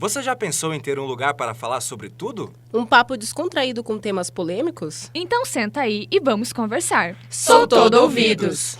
Você já pensou em ter um lugar para falar sobre tudo? Um papo descontraído com temas polêmicos? Então senta aí e vamos conversar. Sou todo ouvidos!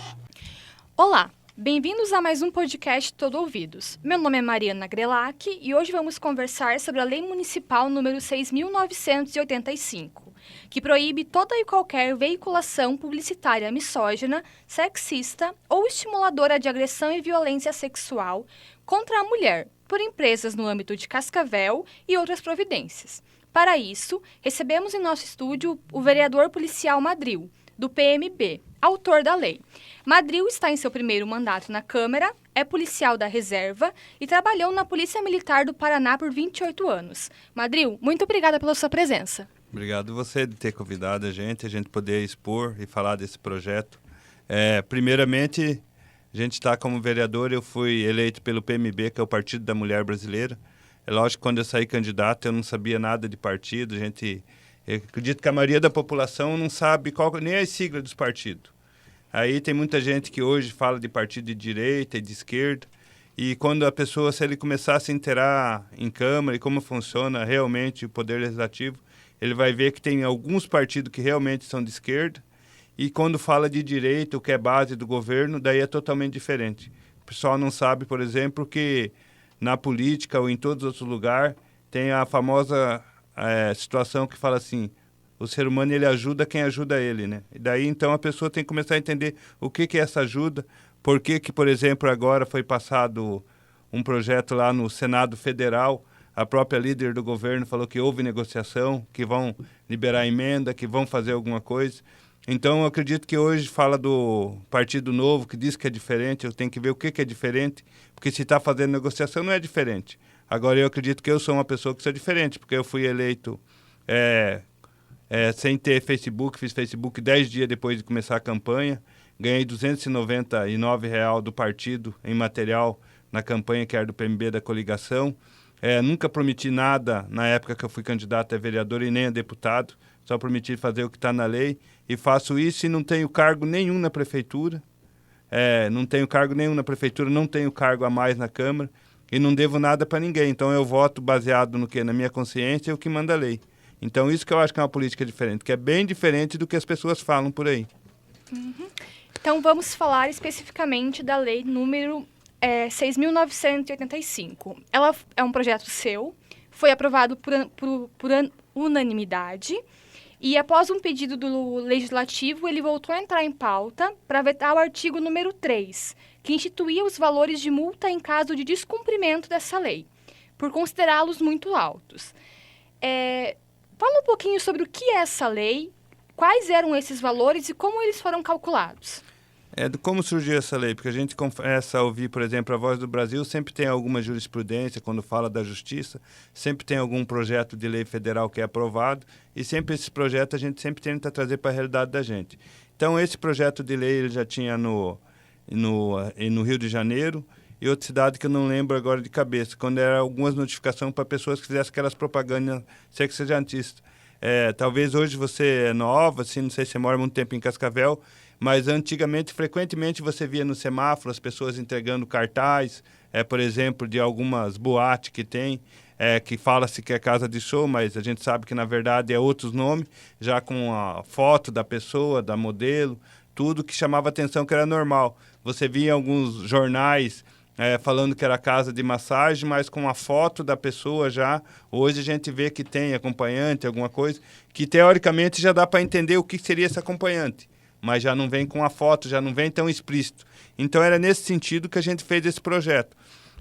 Olá, bem-vindos a mais um podcast Todo Ouvidos. Meu nome é Mariana Grelac e hoje vamos conversar sobre a Lei Municipal número 6.985, que proíbe toda e qualquer veiculação publicitária misógina, sexista ou estimuladora de agressão e violência sexual contra a mulher, por empresas no âmbito de Cascavel e outras providências. Para isso, recebemos em nosso estúdio o vereador policial Madril, do PMB, autor da lei. Madril está em seu primeiro mandato na Câmara, é policial da reserva e trabalhou na Polícia Militar do Paraná por 28 anos. Madril, muito obrigada pela sua presença. Obrigado você de ter convidado a gente poder expor e falar desse projeto. Primeiramente, a gente está como vereador, eu fui eleito pelo PMB, que é o Partido da Mulher Brasileira. É lógico que quando eu saí candidato eu não sabia nada de partido, eu acredito que a maioria da população não sabe nem a sigla dos partidos. Aí tem muita gente que hoje fala de partido de direita e de esquerda, e quando a pessoa, se ele começar a se inteirar em Câmara e como funciona realmente o Poder Legislativo, ele vai ver que tem alguns partidos que realmente são de esquerda, e quando fala de direita, o que é base do governo, daí é totalmente diferente. O pessoal não sabe, por exemplo, que na política ou em todos os outros lugares tem a famosa situação que fala assim, o ser humano ele ajuda quem ajuda ele, né? E daí então a pessoa tem que começar a entender o que é essa ajuda, por que, por exemplo, agora foi passado um projeto lá no Senado Federal, a própria líder do governo falou que houve negociação, que vão liberar emenda, que vão fazer alguma coisa. Então, eu acredito que hoje fala do Partido Novo, que diz que é diferente, eu tenho que ver o que é diferente, porque se está fazendo negociação não é diferente. Agora, eu acredito que eu sou uma pessoa que sou diferente, porque eu fui eleito sem ter Facebook, fiz Facebook 10 dias depois de começar a campanha, ganhei R$ 299 do partido em material na campanha que era do PMB da coligação. Nunca prometi nada na época que eu fui candidato a vereador e nem a deputado, só prometi fazer o que está na lei, e faço isso e não tenho cargo nenhum na prefeitura, não tenho cargo a mais na Câmara, e não devo nada para ninguém, então eu voto baseado no que? Na minha consciência e o que manda a lei. Então isso que eu acho que é uma política diferente, que é bem diferente do que as pessoas falam por aí. Uhum. Então vamos falar especificamente da lei número 6.985. Ela é um projeto seu, foi aprovado por unanimidade, e após um pedido do Legislativo, ele voltou a entrar em pauta para vetar o artigo número 3, que instituía os valores de multa em caso de descumprimento dessa lei, por considerá-los muito altos. Fala um pouquinho sobre o que é essa lei, quais eram esses valores e como eles foram calculados. Como surgiu essa lei? Porque a gente começa a ouvir, por exemplo, a Voz do Brasil, sempre tem alguma jurisprudência, quando fala da justiça, sempre tem algum projeto de lei federal que é aprovado, e sempre esse projeto a gente sempre tenta trazer para a realidade da gente. Então, esse projeto de lei ele já tinha no Rio de Janeiro, e outra cidade que eu não lembro agora de cabeça, quando era algumas notificações para pessoas que fizessem aquelas propagandas sexagentistas. Talvez hoje você é nova, assim, não sei se você mora muito tempo em Cascavel, mas antigamente, frequentemente, você via no semáforo as pessoas entregando cartaz, por exemplo, de algumas boates que tem, que fala-se que é casa de show, mas a gente sabe que, na verdade, é outros nomes, já com a foto da pessoa, da modelo, tudo que chamava atenção que era normal. Você via alguns jornais falando que era casa de massagem, mas com a foto da pessoa já. Hoje a gente vê que tem acompanhante, alguma coisa, que teoricamente já dá para entender o que seria esse acompanhante, mas já não vem com a foto, já não vem tão explícito. Então era nesse sentido que a gente fez esse projeto.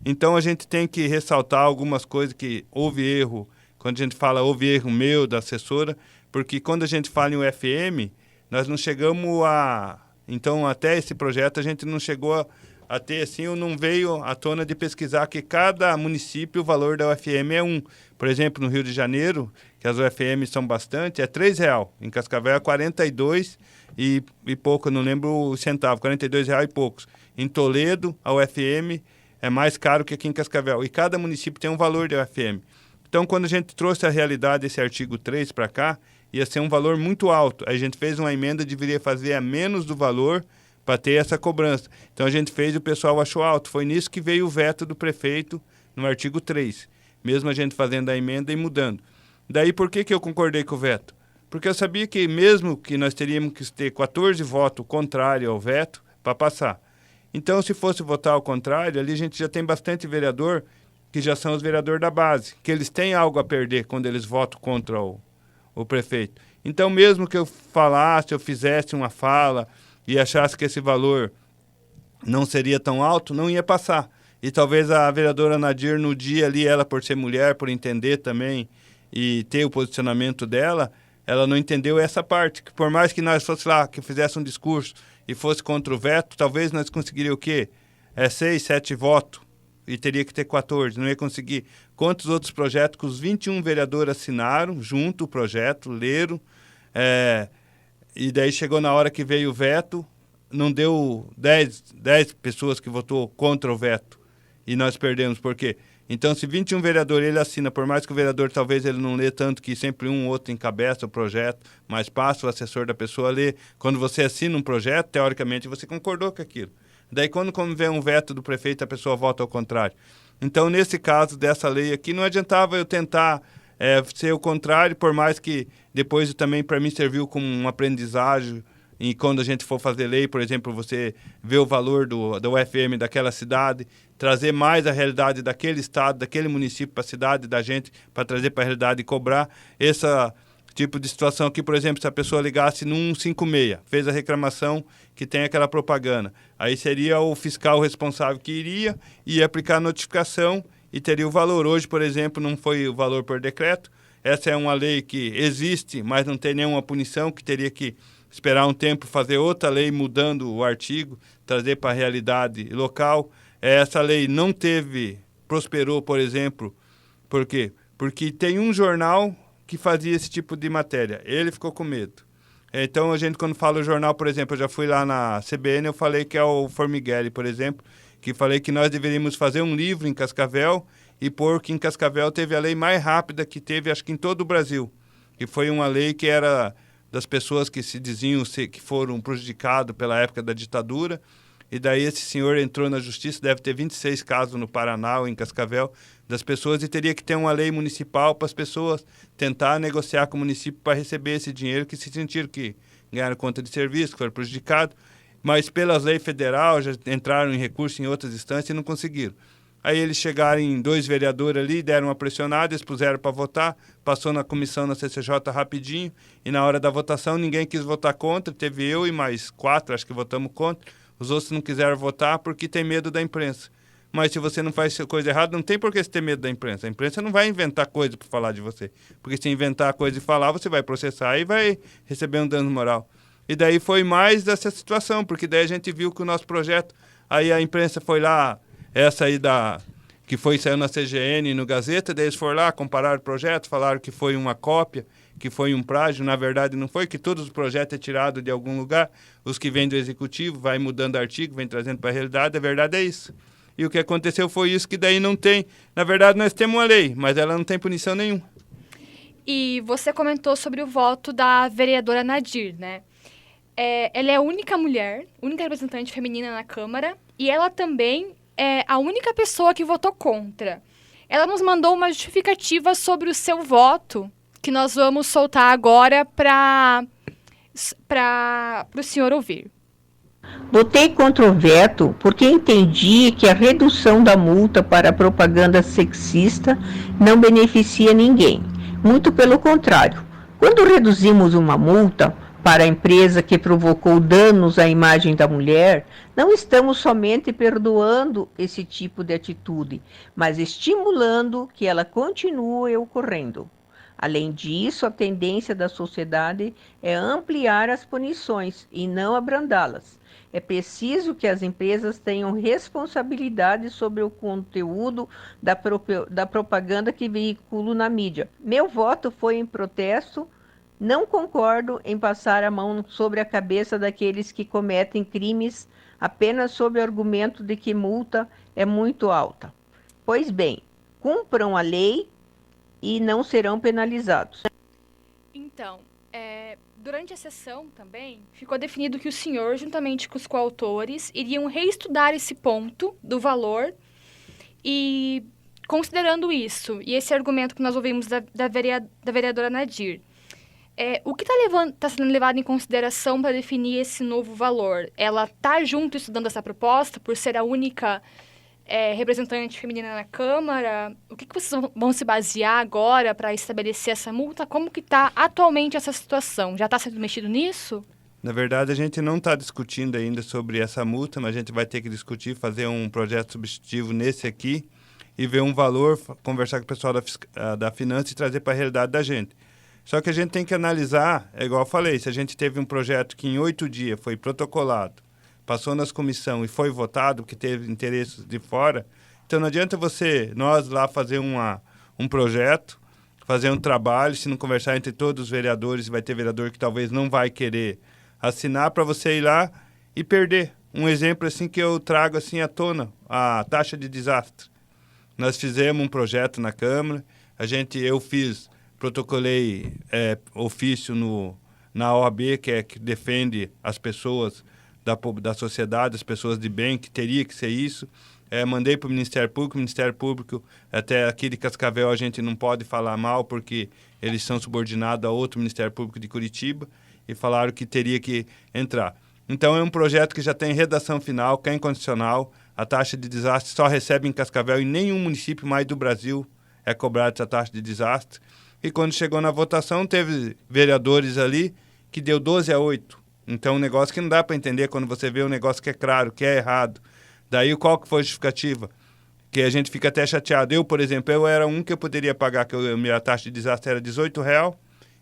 Então a gente tem que ressaltar algumas coisas que houve erro, quando a gente fala houve erro meu, da assessora, porque quando a gente fala em UFM, nós não chegamos a... Então até esse projeto a gente não chegou a ter assim, ou não veio à tona de pesquisar que cada município o valor da UFM é um. Por exemplo, no Rio de Janeiro, que as UFM são bastante, é R$ 3,00. Em Cascavel é 42 e pouco, eu não lembro o centavo, R$ 42,00 e poucos. Em Toledo, a UFM é mais caro que aqui em Cascavel. E cada município tem um valor da UFM. Então, quando a gente trouxe a realidade desse artigo 3 para cá, ia ser um valor muito alto. Aí a gente fez uma emenda, deveria fazer a menos do valor para ter essa cobrança. Então a gente fez e o pessoal achou alto. Foi nisso que veio o veto do prefeito no artigo 3. mesmo a gente fazendo a emenda e mudando. Daí, por que eu concordei com o veto? Porque eu sabia que mesmo que nós teríamos que ter 14 votos contrários ao veto para passar. Então, se fosse votar ao contrário, ali a gente já tem bastante vereador que já são os vereadores da base, que eles têm algo a perder quando eles votam contra o prefeito. Então, mesmo que eu falasse, eu fizesse uma fala e achasse que esse valor não seria tão alto, não ia passar. E talvez a vereadora Nadir, no dia ali, ela por ser mulher, por entender também e ter o posicionamento dela, ela não entendeu essa parte. Que por mais que nós fosse lá, que fizesse um discurso e fosse contra o veto, talvez nós conseguiríamos o quê? 6, 7 votos. E teria que ter 14, não ia conseguir. Quantos outros projetos que os 21 vereadores assinaram junto o projeto, leram, e daí chegou na hora que veio o veto, não deu 10 pessoas que votou contra o veto. E nós perdemos. Por quê? Então, se 21 vereadores ele assina, por mais que o vereador talvez ele não lê tanto, que sempre um ou outro encabeça o projeto, mas passa o assessor da pessoa a ler. Quando você assina um projeto, teoricamente você concordou com aquilo. Daí, quando vem um veto do prefeito, a pessoa vota ao contrário. Então, nesse caso dessa lei aqui, não adiantava eu tentar ser o contrário, por mais que depois também para mim serviu como um aprendizagem. E quando a gente for fazer lei, por exemplo, você vê o valor do UFM daquela cidade, trazer mais a realidade daquele estado, daquele município para a cidade da gente, para trazer para a realidade e cobrar essa tipo de situação aqui, por exemplo, se a pessoa ligasse no 156, fez a reclamação que tem aquela propaganda, aí seria o fiscal responsável que ia aplicar a notificação e teria o valor. Hoje, por exemplo, não foi o valor por decreto, essa é uma lei que existe, mas não tem nenhuma punição, que teria que esperar um tempo, fazer outra lei mudando o artigo, trazer para a realidade local. Essa lei não prosperou, por exemplo, por quê? Porque tem um jornal que fazia esse tipo de matéria. Ele ficou com medo. Então, a gente, quando fala o jornal, por exemplo, eu já fui lá na CBN, eu falei que é o Formigueri, por exemplo, que falei que nós deveríamos fazer um livro em Cascavel e pôr que em Cascavel teve a lei mais rápida que teve, acho que em todo o Brasil. Que foi uma lei que era das pessoas que se diziam que foram prejudicados pela época da ditadura. E daí esse senhor entrou na justiça, deve ter 26 casos no Paraná ou em Cascavel, das pessoas, e teria que ter uma lei municipal para as pessoas tentar negociar com o município para receber esse dinheiro, que se sentiram que ganharam conta de serviço, que foram prejudicados, mas pelas leis federais já entraram em recurso em outras instâncias e não conseguiram. Aí eles chegaram em 2 vereadores ali, deram uma pressionada, eles puseram para votar, passou na comissão na CCJ rapidinho, e na hora da votação ninguém quis votar contra, teve eu e mais 4, acho que votamos contra. Os outros não quiseram votar porque tem medo da imprensa. Mas se você não faz coisa errada, não tem por que você ter medo da imprensa. A imprensa não vai inventar coisa para falar de você. Porque se inventar coisa e falar, você vai processar e vai receber um dano moral. E daí foi mais dessa situação, porque daí a gente viu que o nosso projeto, aí a imprensa foi lá, essa aí que saiu na CGN e no Gazeta, daí eles foram lá, compararam o projeto, falaram que foi uma cópia, que foi um plágio, na verdade não foi, que todos os projetos é tirado de algum lugar, os que vêm do executivo, vai mudando artigo, vem trazendo para a realidade, a verdade é isso. E o que aconteceu foi isso, que daí não tem, na verdade nós temos uma lei, mas ela não tem punição nenhuma. E você comentou sobre o voto da vereadora Nadir, né? Ela é a única mulher, única representante feminina na Câmara, e ela também é a única pessoa que votou contra. Ela nos mandou uma justificativa sobre o seu voto, que nós vamos soltar agora para o senhor ouvir. Votei contra o veto porque entendi que a redução da multa para propaganda sexista não beneficia ninguém. Muito pelo contrário. Quando reduzimos uma multa para a empresa que provocou danos à imagem da mulher, não estamos somente perdoando esse tipo de atitude, mas estimulando que ela continue ocorrendo. Além disso, a tendência da sociedade é ampliar as punições e não abrandá-las. É preciso que as empresas tenham responsabilidade sobre o conteúdo da propaganda que veiculam na mídia. Meu voto foi em protesto. Não concordo em passar a mão sobre a cabeça daqueles que cometem crimes apenas sob o argumento de que multa é muito alta. Pois bem, cumpram a lei e não serão penalizados. Então, durante a sessão também, ficou definido que o senhor, juntamente com os coautores, iriam reestudar esse ponto do valor e considerando isso, e esse argumento que nós ouvimos da vereadora Nadir, o que está sendo levado em consideração para definir esse novo valor? Ela está junto estudando essa proposta, por ser a única representante feminina na Câmara? O que vocês vão se basear agora para estabelecer essa multa? Como que está atualmente essa situação? Já está sendo mexido nisso? Na verdade, a gente não está discutindo ainda sobre essa multa, mas a gente vai ter que discutir, fazer um projeto substitutivo nesse aqui e ver um valor, conversar com o pessoal da finança e trazer para a realidade da gente. Só que a gente tem que analisar, igual eu falei, se a gente teve um projeto que em 8 dias foi protocolado, passou nas comissões e foi votado, porque teve interesses de fora, então não adianta nós lá fazer um projeto, fazer um trabalho, se não conversar entre todos os vereadores, vai ter vereador que talvez não vai querer assinar para você ir lá e perder. Um exemplo assim que eu trago assim à tona, a taxa de desastre. Nós fizemos um projeto na Câmara, eu protocolei ofício na OAB, que defende as pessoas da sociedade, as pessoas de bem, que teria que ser isso. Mandei para o Ministério Público, até aqui de Cascavel a gente não pode falar mal, porque eles são subordinados a outro Ministério Público de Curitiba, e falaram que teria que entrar. Então é um projeto que já tem redação final, que é incondicional, a taxa de desastre só recebe em Cascavel, e nenhum município mais do Brasil é cobrado essa taxa de desastre. E quando chegou na votação, teve vereadores ali que deu 12-8. Então, um negócio que não dá para entender quando você vê um negócio que é claro, que é errado. Daí, qual que foi a justificativa? Que a gente fica até chateado. Eu, por exemplo, eu era um que eu poderia pagar, que a minha taxa de desastre era R$18,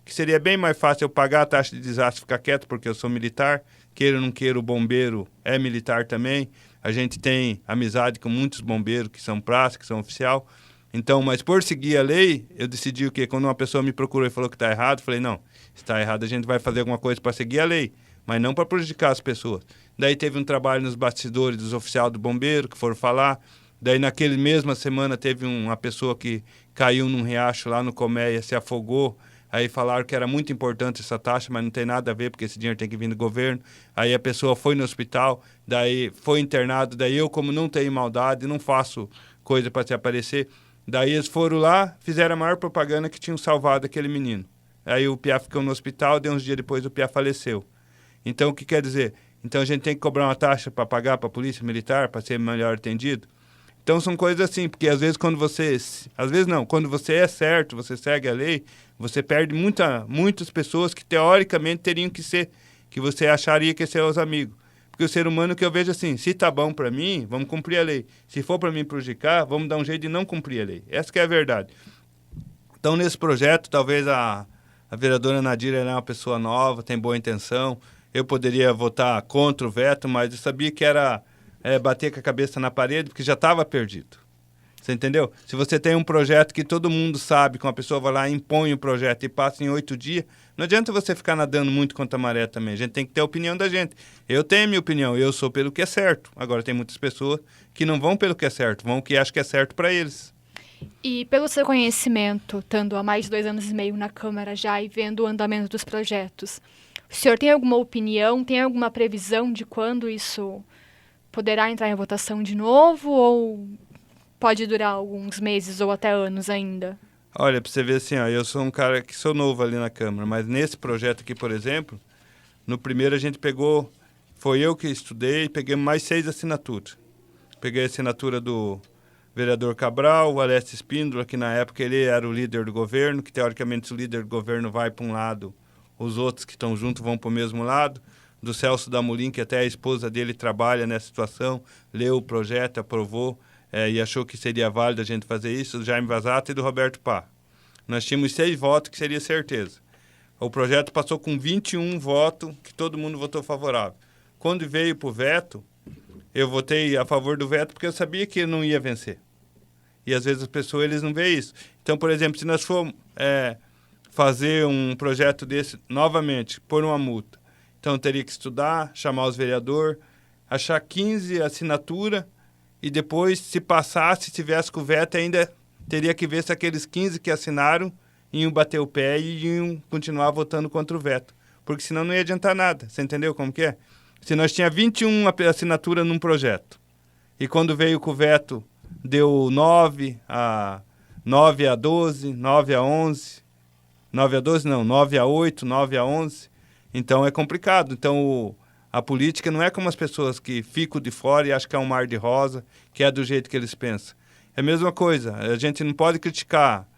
que seria bem mais fácil eu pagar a taxa de desastre e ficar quieto, porque eu sou militar. Queira ou não queira, o bombeiro é militar também. A gente tem amizade com muitos bombeiros que são praça, que são oficial. Então, mas por seguir a lei, eu decidi o quê? Quando uma pessoa me procurou e falou que está errado, eu falei, não, se está errado a gente vai fazer alguma coisa para seguir a lei, mas não para prejudicar as pessoas. Daí teve um trabalho nos bastidores dos oficiais do bombeiro que foram falar. Daí naquele mesma semana teve uma pessoa que caiu num riacho lá no Colmeia, se afogou. Aí falaram que era muito importante essa taxa, mas não tem nada a ver, porque esse dinheiro tem que vir do governo. Aí a pessoa foi no hospital, daí foi internado. Daí eu, como não tenho maldade, não faço coisa para se aparecer. Daí eles foram lá, fizeram a maior propaganda que tinham salvado aquele menino. Aí o Piá ficou no hospital, uns dias depois o Piá faleceu. Então, o que quer dizer? Então, a gente tem que cobrar uma taxa para pagar para a polícia militar, para ser melhor atendido? Então, são coisas assim, porque às vezes quando você... Às vezes não, quando você é certo, você segue a lei, você perde muitas pessoas que teoricamente teriam que ser, que você acharia que iam ser os amigos. Porque o ser humano que eu vejo assim, se tá bom para mim, vamos cumprir a lei. Se for para mim prejudicar, vamos dar um jeito de não cumprir a lei. Essa que é a verdade. Então, nesse projeto, talvez a vereadora Nadir é uma pessoa nova, tem boa intenção. Eu poderia votar contra o veto, mas eu sabia que era bater com a cabeça na parede, porque já estava perdido. Você entendeu? Se você tem um projeto que todo mundo sabe, que uma pessoa vai lá, impõe o projeto e passa em 8 dias, não adianta você ficar nadando muito contra a maré também. A gente tem que ter a opinião da gente. Eu tenho a minha opinião, eu sou pelo que é certo. Agora, tem muitas pessoas que não vão pelo que é certo, vão o que acham que é certo para eles. E pelo seu conhecimento, estando há mais de 2 anos e meio na Câmara já e vendo o andamento dos projetos, o senhor tem alguma opinião, tem alguma previsão de quando isso poderá entrar em votação de novo ou pode durar alguns meses ou até anos ainda? Olha, para você ver assim, eu sou um cara que sou novo ali na Câmara, mas nesse projeto aqui, por exemplo, no primeiro a gente pegou, foi eu que estudei, peguei mais 6 assinaturas. Peguei a assinatura do vereador Cabral, o Alessio Espíndola, que na época ele era o líder do governo, que teoricamente se o líder do governo vai para um lado, os outros que estão juntos vão para o mesmo lado. Do Celso Damolin, que até a esposa dele trabalha nessa situação, leu o projeto, aprovou e achou que seria válido a gente fazer isso, do Jaime Vazata e do Roberto Pá. Nós tínhamos 6 votos, que seria certeza. O projeto passou com 21 votos, que todo mundo votou favorável. Quando veio para o veto, eu votei a favor do veto porque eu sabia que ele não ia vencer. E às vezes as pessoas eles não veem isso. Então, por exemplo, se nós formos fazer um projeto desse novamente, por uma multa, então teria que estudar, chamar os vereadores, achar 15 assinaturas e depois, se passasse, se tivesse com o veto, ainda teria que ver se aqueles 15 que assinaram iam bater o pé e iam continuar votando contra o veto. Porque senão não ia adiantar nada. Você entendeu como que é? Se nós tínhamos 21 assinaturas num projeto e quando veio com o veto deu 9 a 12, 9 a 11, 9 a 12 não, 9 a 8, 9 a 11. Então é complicado. Então a política não é como as pessoas que ficam de fora e acham que é um mar de rosa, que é do jeito que eles pensam. É a mesma coisa, a gente não pode criticar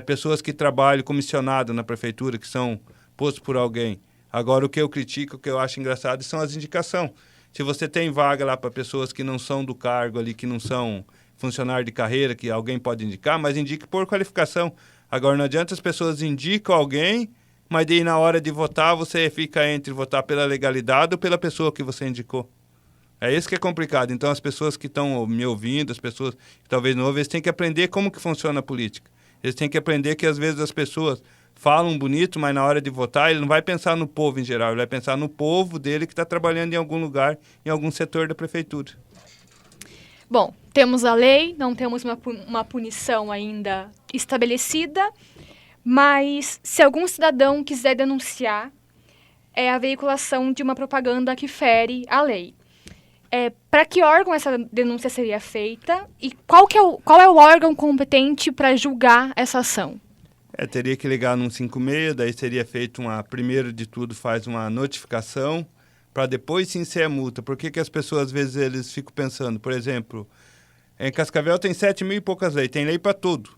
pessoas que trabalham comissionadas na prefeitura, que são postos por alguém. Agora, o que eu critico, o que eu acho engraçado, são as indicações. Se você tem vaga lá para pessoas que não são do cargo ali, que não são funcionário de carreira, que alguém pode indicar, mas indique por qualificação. Agora, não adianta as pessoas indicam alguém, mas daí na hora de votar, você fica entre votar pela legalidade ou pela pessoa que você indicou. É isso que é complicado. Então, as pessoas que estão me ouvindo, as pessoas que talvez não ouvem, eles têm que aprender como que funciona a política. Eles têm que aprender que, às vezes, as pessoas falam bonito, mas na hora de votar, ele não vai pensar no povo em geral, ele vai pensar no povo dele que está trabalhando em algum lugar, em algum setor da prefeitura. Bom, temos a lei, não temos uma punição ainda estabelecida, mas se algum cidadão quiser denunciar, é a veiculação de uma propaganda que fere a lei. Para que órgão essa denúncia seria feita e qual é o órgão competente para julgar essa ação? Teria que ligar no 156, daí seria feito primeiro de tudo, faz uma notificação, para depois sim ser a multa. Por que as pessoas, às vezes, eles ficam pensando, por exemplo, em Cascavel tem 7 mil e poucas leis, tem lei para tudo.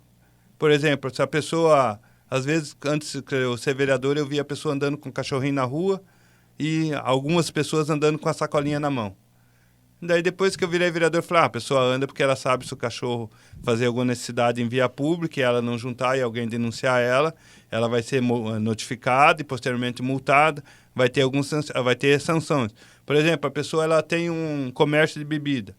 Por exemplo, se a pessoa, às vezes, antes de eu ser vereador, eu via a pessoa andando com um cachorrinho na rua e algumas pessoas andando com a sacolinha na mão. Daí, depois que eu virei vereador, eu falei, a pessoa anda porque ela sabe se o cachorro fazer alguma necessidade em via pública e ela não juntar e alguém denunciar ela vai ser notificada e posteriormente multada, vai ter sanções. Por exemplo, a pessoa ela tem um comércio de bebida.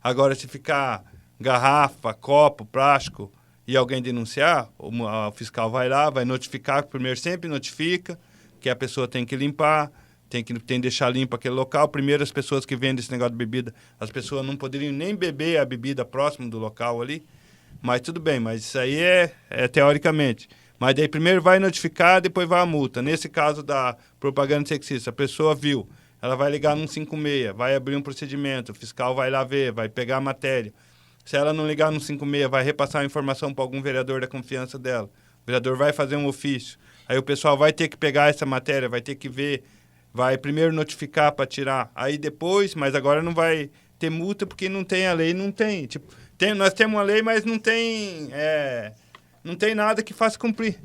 Agora, se ficar garrafa, copo, plástico e alguém denunciar, o fiscal vai lá, vai notificar, primeiro sempre notifica que a pessoa tem que limpar, tem que deixar limpo aquele local. Primeiro, as pessoas que vendem esse negócio de bebida, as pessoas não poderiam nem beber a bebida próximo do local ali. Mas tudo bem, mas isso aí é teoricamente. Mas daí primeiro vai notificar, depois vai a multa. Nesse caso da propaganda sexista, a pessoa viu, ela vai ligar no 156, vai abrir um procedimento, o fiscal vai lá ver, vai pegar a matéria. Se ela não ligar no 156, vai repassar a informação para algum vereador da confiança dela. O vereador vai fazer um ofício. Aí o pessoal vai ter que pegar essa matéria, vai ter que ver, vai primeiro notificar para tirar, aí depois, mas agora não vai ter multa porque não tem a lei, não tem. Tipo, nós temos uma lei, mas não tem nada que faça cumprir.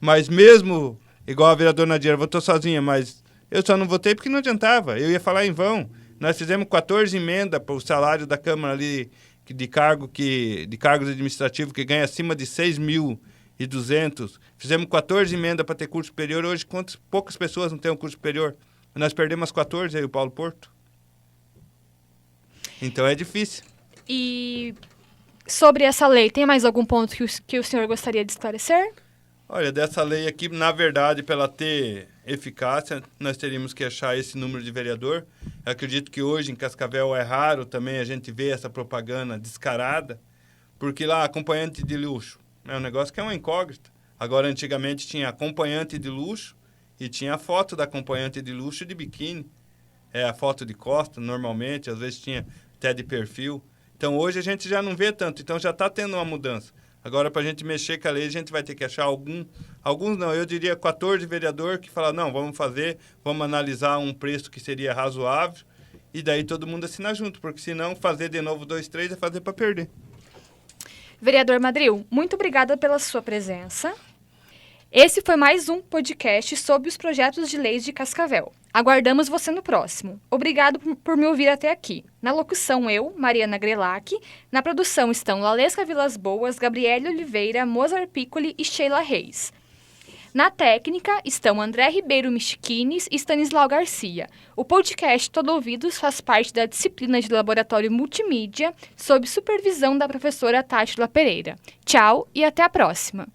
Mas mesmo, igual a vereadora Nadir, votou sozinha, mas eu só não votei porque não adiantava, eu ia falar em vão. Nós fizemos 14 emendas para o salário da Câmara ali, de cargos administrativos que ganha acima de 6.200. Fizemos 14 emendas para ter curso superior. Hoje, poucas pessoas não têm um curso superior. Nós perdemos as 14 aí, o Paulo Porto. Então é difícil. E sobre essa lei, tem mais algum ponto que o senhor gostaria de esclarecer? Olha, dessa lei aqui, na verdade, para ela ter eficácia, nós teríamos que achar esse número de vereador. Eu acredito que hoje em Cascavel é raro também a gente ver essa propaganda descarada, porque lá, acompanhante de luxo, é um negócio que é uma incógnita. Agora, antigamente, tinha acompanhante de luxo e tinha a foto da acompanhante de luxo de biquíni. A foto de costa, normalmente, às vezes tinha até de perfil. Então, hoje a gente já não vê tanto, então já está tendo uma mudança. Agora, para a gente mexer com a lei, a gente vai ter que achar alguns não, eu diria 14 vereadores que falam, não, vamos analisar um preço que seria razoável e daí todo mundo assinar junto, porque senão fazer de novo 2, 3 é fazer para perder. Vereador Madril, muito obrigada pela sua presença. Esse foi mais um podcast sobre os projetos de leis de Cascavel. Aguardamos você no próximo. Obrigado por me ouvir até aqui. Na locução, eu, Mariana Grelac. Na produção estão Lalesca Vilas Boas, Gabriele Oliveira, Mozart Piccoli e Sheila Reis. Na técnica estão André Ribeiro Michiquines e Stanislau Garcia. O podcast Todo Ouvidos faz parte da disciplina de Laboratório Multimídia, sob supervisão da professora Tátila Pereira. Tchau e até a próxima!